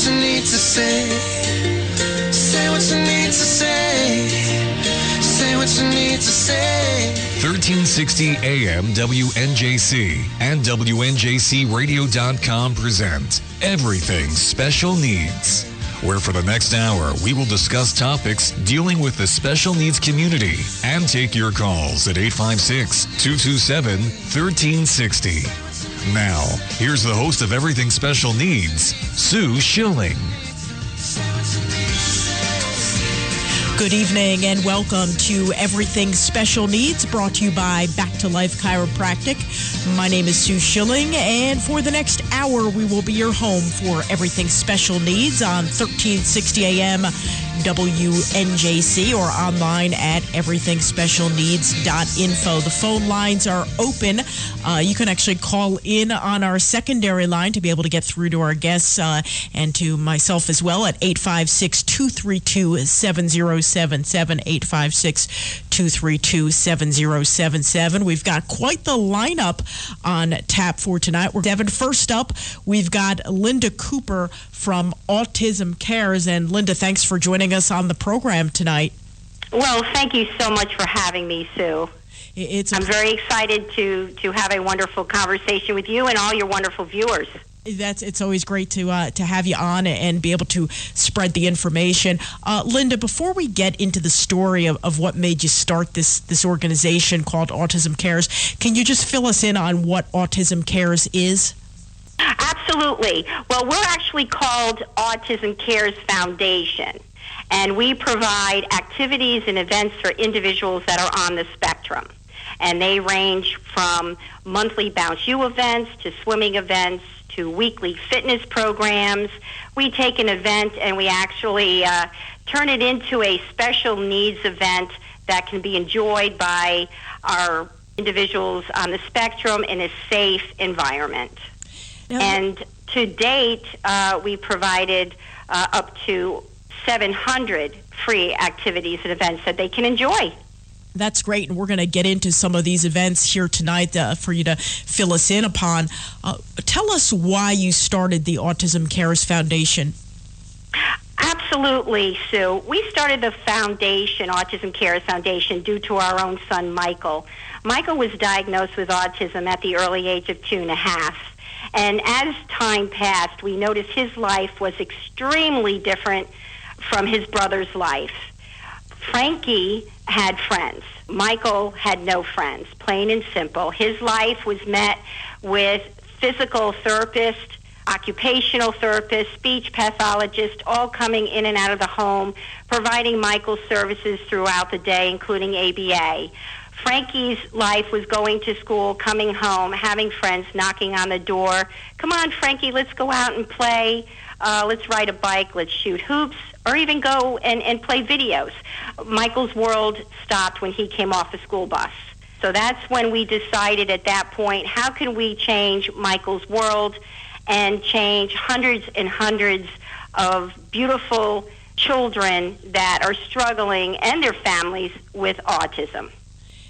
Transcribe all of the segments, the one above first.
you need to say. Say what you need to say. Say what you need to say. 1360 AM WNJC and WNJCradio.com present Everything Special Needs, where for the next hour we will discuss topics dealing with the special needs community and take your calls at 856-227-1360. Now, here's the host of Everything Special Needs, Sue Schilling. Good evening and welcome to Everything Special Needs, brought to you by Back to Life Chiropractic. My name is Sue Schilling, and for the next hour, we will be your home for Everything Special Needs on 1360 AM WNJC or online at everythingspecialneeds.info. The phone lines are open. You can actually call in on our secondary line to be able to get through to our guests and to myself as well at 856-232-7077, 856-232-7077. We've got quite the lineup on tap for tonight. First up, we've got Linda Kuepper from Autism Cares. And Linda, thanks for joining us on the program tonight. Well, thank you so much for having me, Sue. I'm very excited to have a wonderful conversation with you and all your wonderful viewers. It's always great to have you on and be able to spread the information. Linda, before we get into the story of what made you start this organization called Autism Cares, can you just fill us in on what Autism Cares is? Absolutely. Well, we're actually called Autism Cares Foundation, and we provide activities and events for individuals that are on the spectrum. And they range from monthly Bounce You events to swimming events to weekly fitness programs. We take an event and we actually turn it into a special needs event that can be enjoyed by our individuals on the spectrum in a safe environment. And to date, we provided up to 700 free activities and events that they can enjoy. That's great, and we're going to get into some of these events here tonight for you to fill us in upon. Tell us why you started the Autism Cares Foundation. Absolutely, Sue. We started the foundation, Autism Cares Foundation, due to our own son, Michael. Michael was diagnosed with autism at the early age of 2.5. And as time passed, we noticed his life was extremely different from his brother's life. Frankie had friends. Michael had no friends, plain and simple. His life was met with physical therapist, occupational therapist, speech pathologist, all coming in and out of the home, providing Michael's services throughout the day, including ABA. Frankie's life was going to school, coming home, having friends knocking on the door. Come on, Frankie, let's go out and play. Let's ride a bike. Let's shoot hoops, or even go and play videos. Michael's world stopped when he came off the school bus. So that's when we decided at that point, how can we change Michael's world and change hundreds and hundreds of beautiful children that are struggling and their families with autism.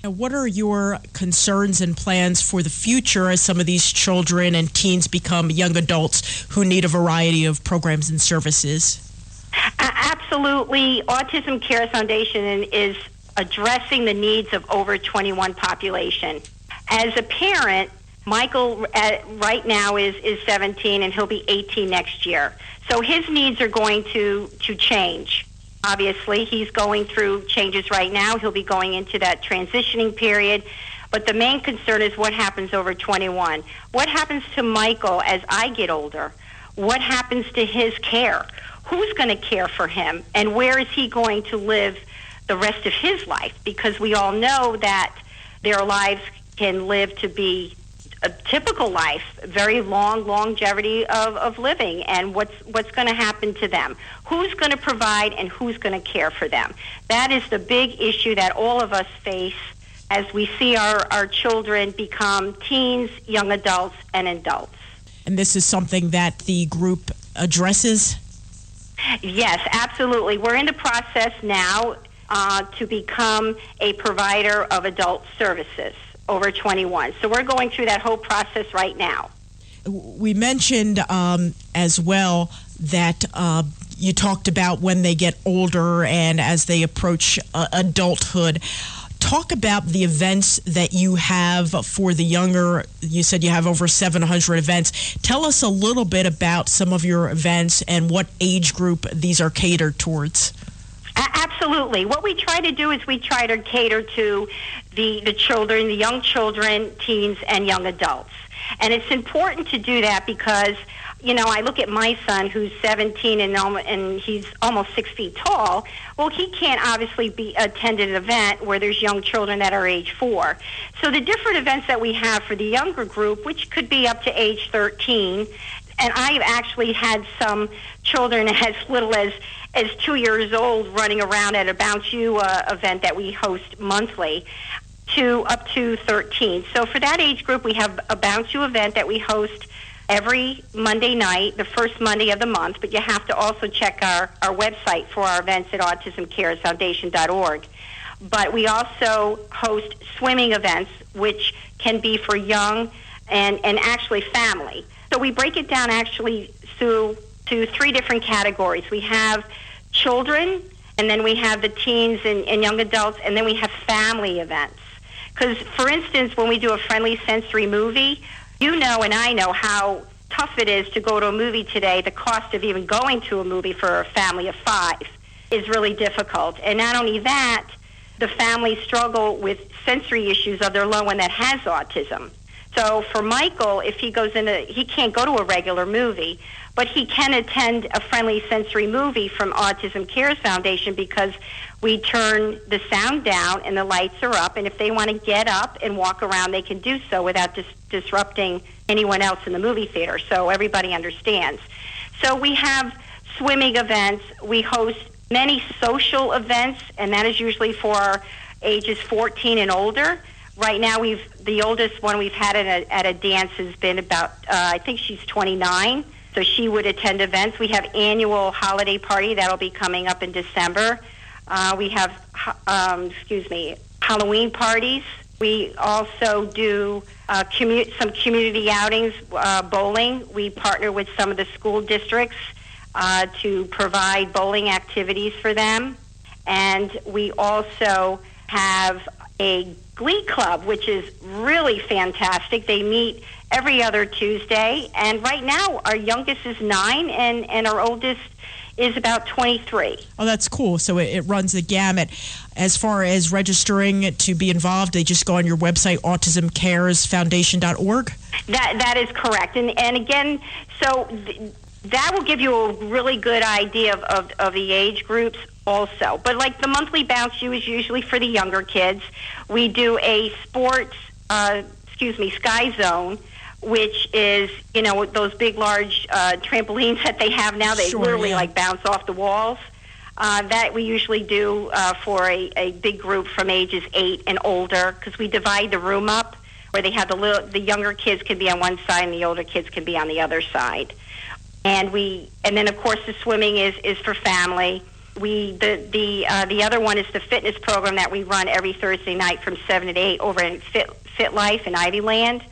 What are your concerns and plans for the future as some of these children and teens become young adults who need a variety of programs and services? Absolutely. Autism Cares Foundation is addressing the needs of over 21 population. As a parent, Michael right now is 17 and he'll be 18 next year. So his needs are going to change. Obviously, he's going through changes right now. He'll be going into that transitioning period. But the main concern is what happens over 21. What happens to Michael as I get older? What happens to his care? Who's going to care for him? And where is he going to live the rest of his life? Because we all know that their lives can live to be a typical life, very long longevity of living, and what's going to happen to them? Who's going to provide and who's going to care for them? That is the big issue that all of us face as we see our children become teens, young adults, and adults. And this is something that the group addresses? Yes, absolutely. We're in the process now to become a provider of adult services over 21. So we're going through that whole process right now. We mentioned as well that you talked about when they get older and as they approach adulthood. Talk about the events that you have for the younger. You said you have over 700 events. Tell us a little bit about some of your events and what age group these are catered towards. Absolutely. What we try to do is we try to cater to the children, the young children, teens, and young adults. And it's important to do that because, you know, I look at my son who's 17 and he's almost 6 feet tall. Well, he can't obviously attend an event where there's young children that are age 4. So the different events that we have for the younger group, which could be up to age 13, and I've actually had some children as little as 2 years old running around at a Bounce You event that we host monthly, to up to 13. So for that age group, we have a Bounce You event that we host every Monday night, the first Monday of the month, but you have to also check our website for our events at autismcaresfoundation.org. But we also host swimming events, which can be for young and actually family. So we break it down actually to 3 different categories. We have children, and then we have the teens and young adults, and then we have family events. Because, for instance, when we do a friendly sensory movie, you know and I know how tough it is to go to a movie today. The cost of even going to a movie for a family of 5 is really difficult. And not only that, the families struggle with sensory issues of their loved one that has autism. So for Michael, if he can't go to a regular movie, but he can attend a friendly sensory movie from Autism Cares Foundation because we turn the sound down and the lights are up, and if they want to get up and walk around, they can do so without disrupting anyone else in the movie theater, so everybody understands. So we have swimming events. We host many social events, and that is usually for ages 14 and older. Right now, the oldest one we've had at a dance has been about, I think she's 29, so she would attend events. We have annual holiday party that'll be coming up in December. We have, Halloween parties. We also do some community outings, bowling. We partner with some of the school districts to provide bowling activities for them. And we also have a Glee Club, which is really fantastic. They meet every other Tuesday. And right now, our youngest is 9 and our oldest is about 23. Oh, that's cool. So it runs the gamut. As far as registering to be involved, they just go on your website, autismcaresfoundation.org? That is correct. And again, so that will give you a really good idea of the age groups also. But like the monthly Bounce You is usually for the younger kids. We do a sports, Sky Zone, which is, you know, those big, large trampolines that they have now. They literally like bounce off the walls. That we usually do for a big group from ages 8 and older, because we divide the room up where they have the younger kids can be on one side and the older kids can be on the other side. And then of course the swimming is for family. The other one is the fitness program that we run every Thursday night from 7 to 8 over in Fit Life in Ivyland.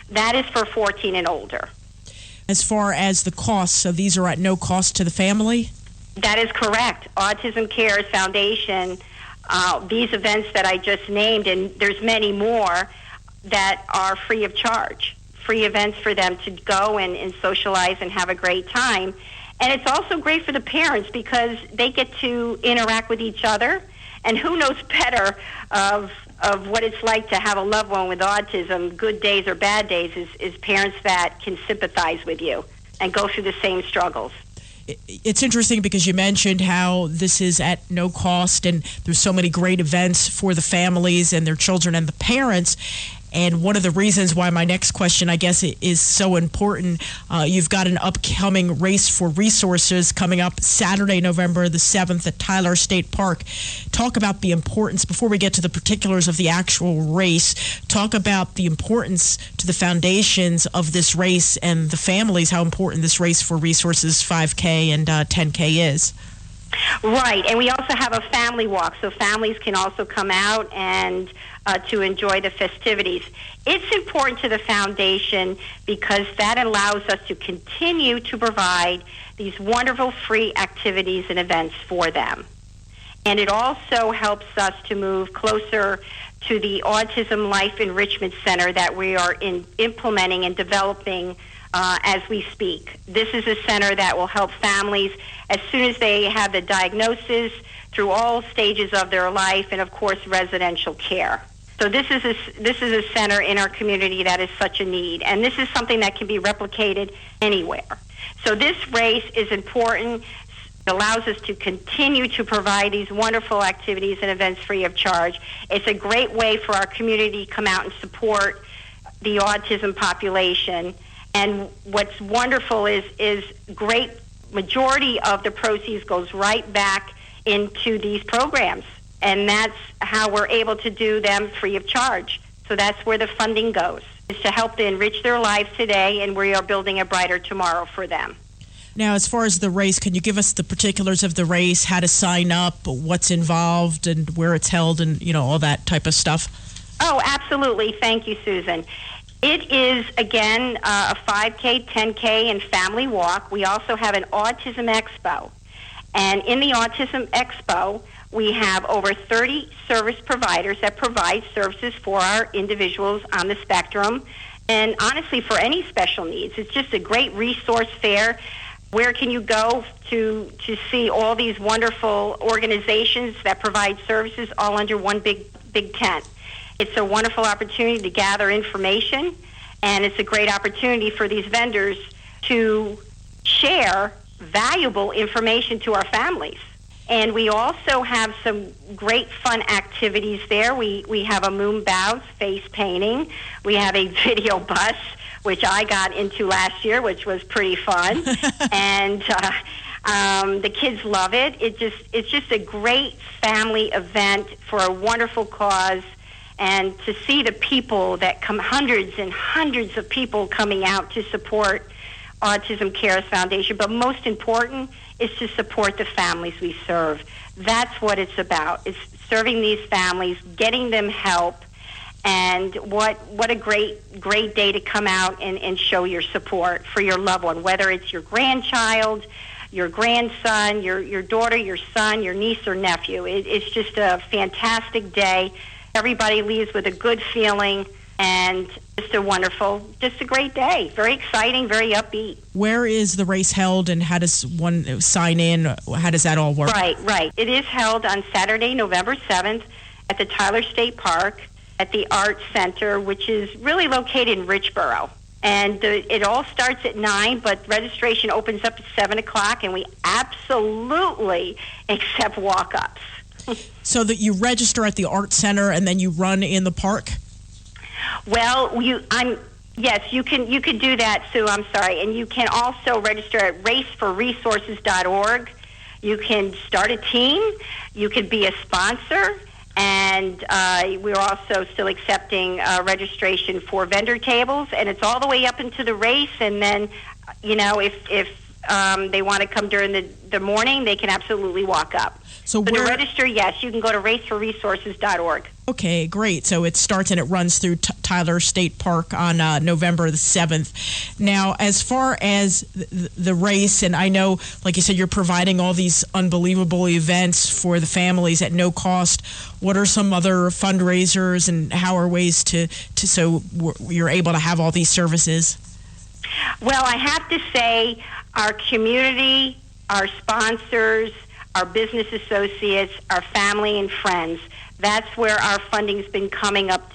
That is for 14 and older. As far as the costs, so these are at no cost to the family? That is correct. Autism Cares Foundation, these events that I just named, and there's many more that are free of charge. Free events for them to go and socialize and have a great time. And it's also great for the parents because they get to interact with each other. And who knows better of what it's like to have a loved one with autism, good days or bad days, is parents that can sympathize with you and go through the same struggles. It's interesting because you mentioned how this is at no cost and there's so many great events for the families and their children and the parents. And one of the reasons why my next question, I guess, is so important, you've got an upcoming race for resources coming up Saturday, November the 7th at Tyler State Park. Talk about the importance, before we get to the particulars of the actual race, talk about the importance to the foundations of this race and the families, how important this race for resources 5K and 10K is. Right, and we also have a family walk, so families can also come out and to enjoy the festivities. It's important to the foundation because that allows us to continue to provide these wonderful free activities and events for them. And it also helps us to move closer to the Autism Life Enrichment Center that we are implementing and developing as we speak. This is a center that will help families as soon as they have the diagnosis through all stages of their life, and of course residential care. So this is a center in our community that is such a need, and this is something that can be replicated anywhere. So this race is important. It allows us to continue to provide these wonderful activities and events free of charge. It's a great way for our community to come out and support the autism population. And what's wonderful is great majority of the proceeds goes right back into these programs. And that's how we're able to do them free of charge. So that's where the funding goes, is to help to enrich their lives today, and we are building a brighter tomorrow for them. Now, as far as the race, can you give us the particulars of the race, how to sign up, what's involved, and where it's held, and, all that type of stuff? Oh, absolutely. Thank you, Susan. It is, again, a 5K, 10K, and family walk. We also have an Autism Expo. And in the Autism Expo, we have over 30 service providers that provide services for our individuals on the spectrum, and honestly, for any special needs. It's just a great resource fair. Where can you go to see all these wonderful organizations that provide services all under one big tent? It's a wonderful opportunity to gather information, and it's a great opportunity for these vendors to share valuable information to our families. And we also have some great fun activities there. We have a moon bounce, face painting. We have a video bus, which I got into last year, which was pretty fun. And the kids love it. It's just a great family event for a wonderful cause. And to see the people that come, hundreds and hundreds of people coming out to support Autism Cares Foundation, but most important is to support the families we serve. That's what it's about. It's serving these families, getting them help, and what a great day to come out and show your support for your loved one, whether it's your grandchild, your grandson, your daughter, your son, your niece or nephew. It's just a fantastic day. Everybody leaves with a good feeling, and just a great day. Very exciting, very upbeat. Where is the race held, and how does one sign in? How does that all work? Right. It is held on Saturday, November 7th at the Tyler State Park at the Art Center, which is really located in Richboro. And it all starts at 9, but registration opens up at 7 o'clock, and we absolutely accept walk-ups. So that you register at the Art Center and then you run in the park? Well, yes, you can do that, Sue. I'm sorry. And you can also register at raceforresources.org. You can start a team. You could be a sponsor. And we're also still accepting registration for vendor tables. And it's all the way up into the race. And then, if they want to come during the morning, they can absolutely walk up. So to register, yes, you can go to raceforresources.org. Okay, great. So it starts and it runs through Tyler State Park on November the 7th. Now, as far as the race, and I know, like you said, you're providing all these unbelievable events for the families at no cost. What are some other fundraisers, and how are ways so you're able to have all these services? Well, I have to say our community, our sponsors, our business associates, our family and friends, that's where our funding's been coming up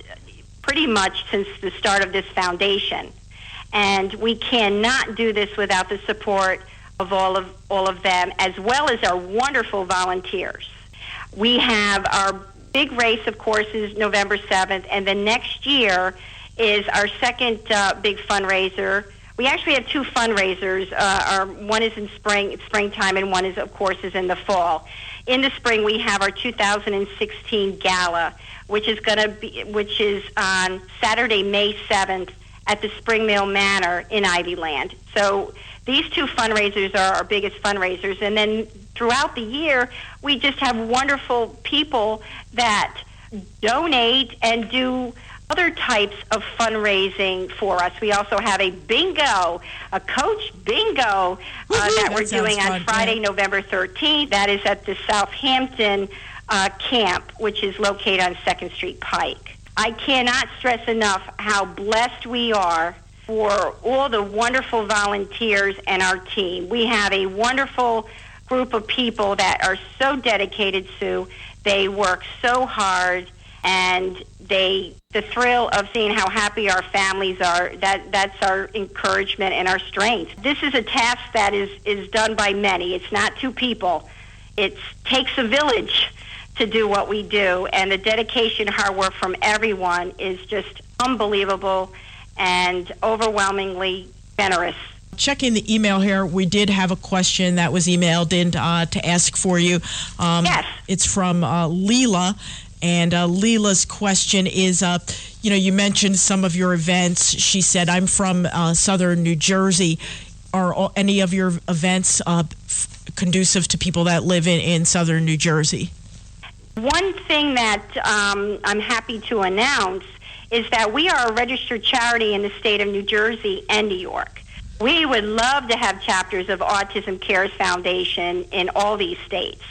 pretty much since the start of this foundation. And we cannot do this without the support of all of them, as well as our wonderful volunteers. We have our big race, of course, is November 7th, and the next year is our second big fundraiser. We actually have two fundraisers. One is in springtime, and one is, of course, is in the fall. In the spring, we have our 2016 gala, which is on Saturday, May 7th, at the Spring Mill Manor in Ivyland. So these two fundraisers are our biggest fundraisers, and then throughout the year, we just have wonderful people that donate and do other types of fundraising for us. We also have a bingo, a coach bingo that we're doing on Friday, November 13th. That is at the Southampton camp, which is located on 2nd Street Pike. I cannot stress enough how blessed we are for all the wonderful volunteers and our team. We have a wonderful group of people that are so dedicated, Sue. They work so hard, and the thrill of seeing how happy our families are, that's our encouragement and our strength. This is a task that is done by many. It's not two people. It takes a village to do what we do, and the dedication, hard work from everyone is just unbelievable and overwhelmingly generous. Checking the email here, we did have a question that was emailed in to ask for you. Yes. It's from Leela, and Leela's question is, you mentioned some of your events. She said, I'm from southern New Jersey. Are any of your events conducive to people that live in southern New Jersey? One thing that I'm happy to announce is that we are a registered charity in the state of New Jersey and New York. We would love to have chapters of Autism Cares Foundation in all these states.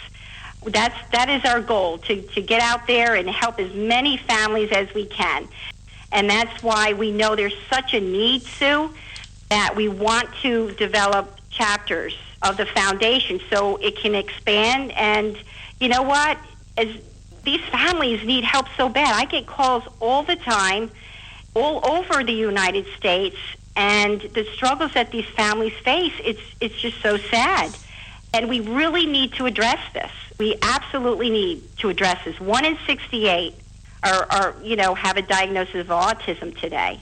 That is our goal, to get out there and help as many families as we can. And that's why we know there's such a need, Sue, that we want to develop chapters of the foundation so it can expand. And you know what? As these families need help so bad. I get calls all the time, all over the United States, and the struggles that these families face, it's just so sad. And we really need to address this. We absolutely need to address this. 1 in 68 are have a diagnosis of autism today.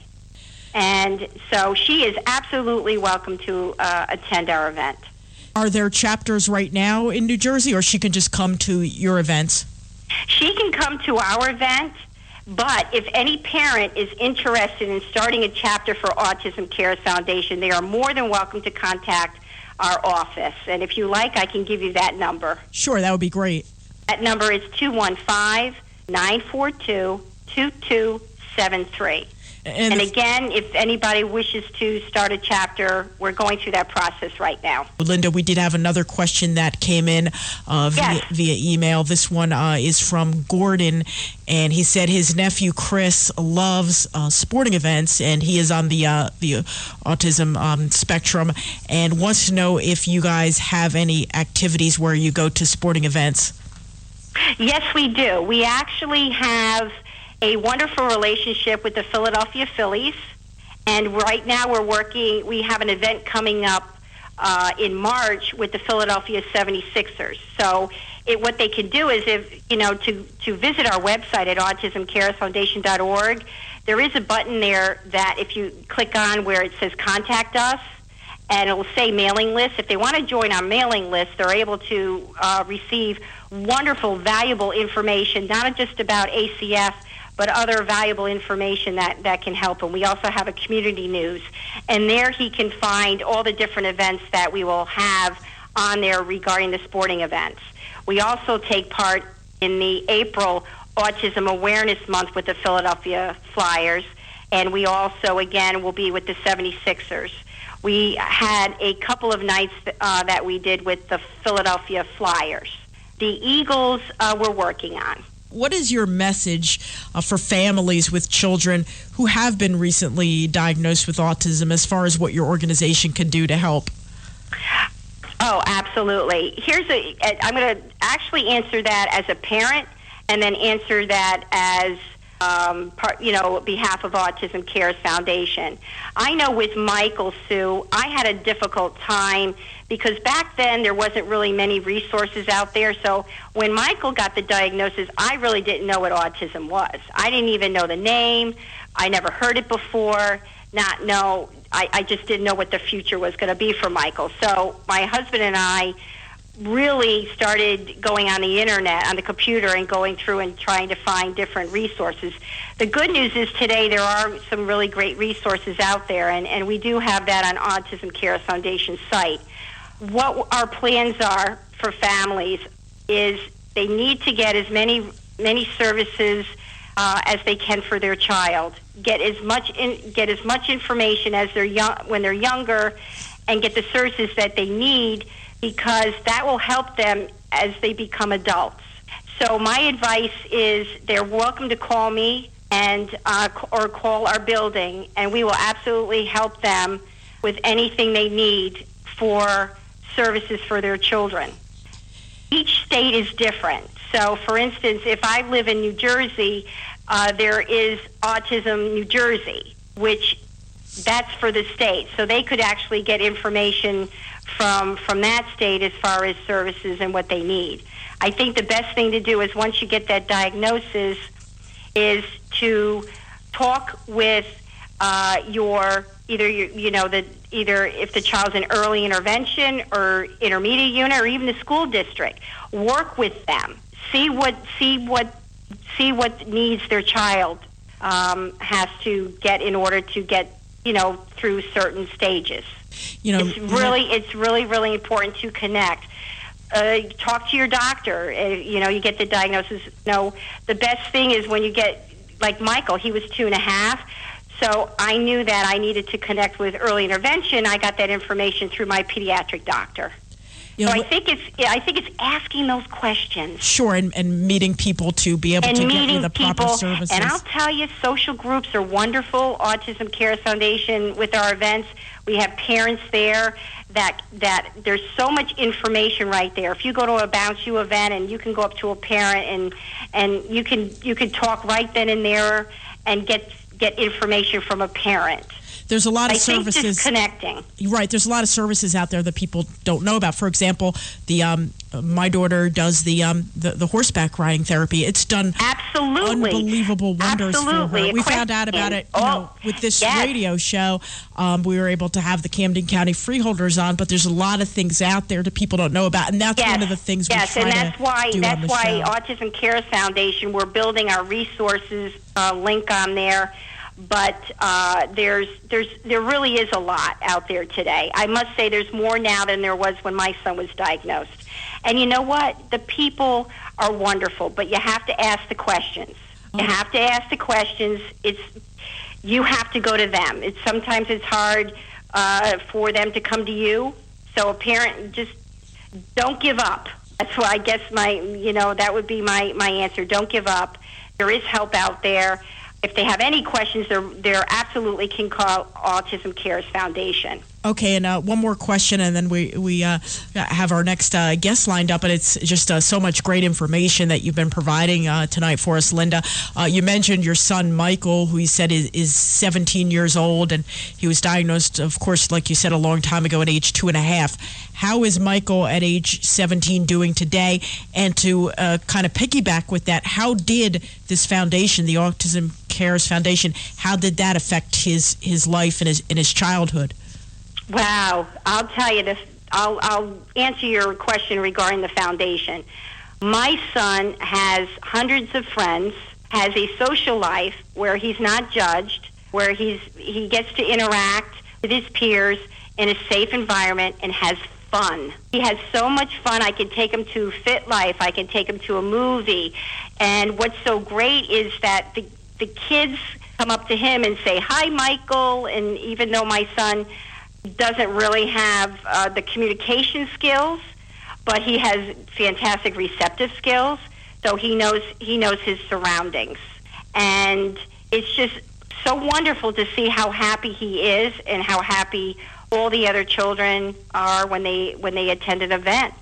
And so she is absolutely welcome to attend our event. Are there chapters right now in New Jersey, or she can just come to your events? She can come to our event, but if any parent is interested in starting a chapter for Autism Cares Foundation, they are more than welcome to contact our office. And if you like, I can give you that number. Sure, that would be great. That number is 215-942-2273. And again, if anybody wishes to start a chapter, we're going through that process right now. Linda, we did have another question that came in via email. This one is from Gordon, and he said his nephew Chris loves sporting events, and he is on the autism spectrum, and wants to know if you guys have any activities where you go to sporting events. Yes, we do. We actually have a wonderful relationship with the Philadelphia Phillies, and right now we have an event coming up in March with the Philadelphia 76ers. So what they can do is, to visit our website at autismcaresfoundation.org, there is a button there that if you click on where it says contact us, and it will say mailing list. If they want to join our mailing list, they're able to receive wonderful, valuable information, not just about ACF, but other valuable information that can help him. We also have a community news, and there he can find all the different events that we will have on there regarding the sporting events. We also take part in the April Autism Awareness Month with the Philadelphia Flyers, and we also, again, will be with the 76ers. We had a couple of nights that we did with the Philadelphia Flyers. The Eagles we're working on. What is your message for families with children who have been recently diagnosed with autism as far as what your organization can do to help? Oh, absolutely. I'm going to actually answer that as a parent and then answer that as behalf of Autism Cares Foundation. I know with Michael, Sue, I had a difficult time because back then there wasn't really many resources out there. So when Michael got the diagnosis, I really didn't know what autism was. I didn't even know the name. I never heard it before. I just didn't know what the future was going to be for Michael. So my husband and I really started going on the internet, on the computer, and going through and trying to find different resources. The good news is today there are some really great resources out there, and we do have that on Autism Cares Foundation site. What our plans are for families is they need to get as many many services as they can for their child. Get as much information as they're young when they're younger, and get the services that they need, because that will help them as they become adults. So my advice is they're welcome to call me and or call our building, and we will absolutely help them with anything they need for services for their children. Each state is different. So, for instance, if I live in New Jersey, there is Autism New Jersey, which that's for the state. So they could actually get information from that state as far as services and what they need. I think the best thing to do is, once you get that diagnosis, is to talk with either if the child's in early intervention or intermediate unit or even the school district. Work with them. See what needs their child has to get in order to get through certain stages. It's really important to connect. Talk to your doctor. You get the diagnosis. The best thing is when you get, like Michael, he was 2.5. So I knew that I needed to connect with early intervention. I got that information through my pediatric doctor. So I think it's asking those questions. Sure, and meeting people to be able to get you the proper services. And I'll tell you, social groups are wonderful. Autism Cares Foundation, with our events, we have parents there that there's so much information right there. If you go to a Bounce You event and you can go up to a parent and you can talk right then and there and get information from a parent. There's a lot of services. I think just connecting. Right. There's a lot of services out there that people don't know about. For example, my daughter does the horseback riding therapy. It's done unbelievable wonders for her. We found out about it with this radio show. We were able to have the Camden County freeholders on, but there's a lot of things out there that people don't know about, and that's one of the things we try to do on the show. That's why Autism Cares Foundation, we're building our resources link on there. But there really is a lot out there today. I must say there's more now than there was when my son was diagnosed. And you know what? The people are wonderful, but you have to ask the questions. You have to ask the questions. You have to go to them. Sometimes it's hard for them to come to you. So a parent, just don't give up. That's why I guess that would be my answer. Don't give up. There is help out there. If they have any questions, they absolutely can call Autism Cares Foundation. Okay, and one more question, and then we have our next guest lined up. And it's just so much great information that you've been providing tonight for us, Linda. You mentioned your son, Michael, who you said is 17 years old, and he was diagnosed, of course, like you said, a long time ago at age 2.5. How is Michael at age 17 doing today? And to kind of piggyback with that, how did this foundation, the Autism Cares Foundation, how did that affect his life and his childhood? Wow, I'll tell you this. I'll answer your question regarding the foundation. My son has hundreds of friends, has a social life where he's not judged, where he gets to interact with his peers in a safe environment and has fun. He has so much fun. I can take him to Fit Life. I can take him to a movie. And what's so great is that the kids come up to him and say, "Hi, Michael." And even though my son doesn't really have the communication skills, but he has fantastic receptive skills, so he knows his surroundings. And it's just so wonderful to see how happy he is and how happy all the other children are when they attend an event.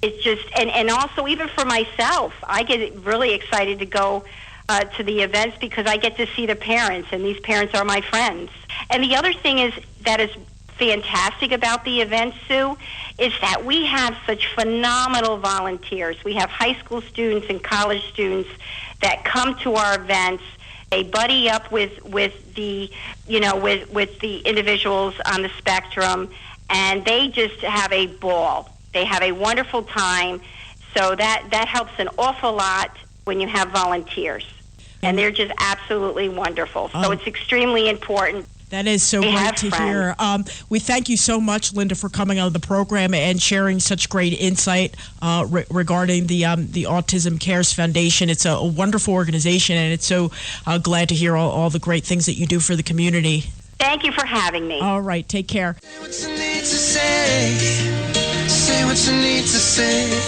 It's just, and also even for myself, I get really excited to go to the events because I get to see the parents, and these parents are my friends. And the other thing is that is fantastic about the events, Sue, is that we have such phenomenal volunteers. We have high school students and college students that come to our events. They buddy up with the individuals on the spectrum, and they just have a ball. They have a wonderful time. So that helps an awful lot when you have volunteers. And they're just absolutely wonderful. So it's extremely important That is so great to hear. We thank you so much, Linda, for coming on the program and sharing such great insight regarding the Autism Cares Foundation. It's a wonderful organization, and it's so glad to hear all the great things that you do for the community. Thank you for having me. All right, take care. Say what you need to say. Say what you need to say.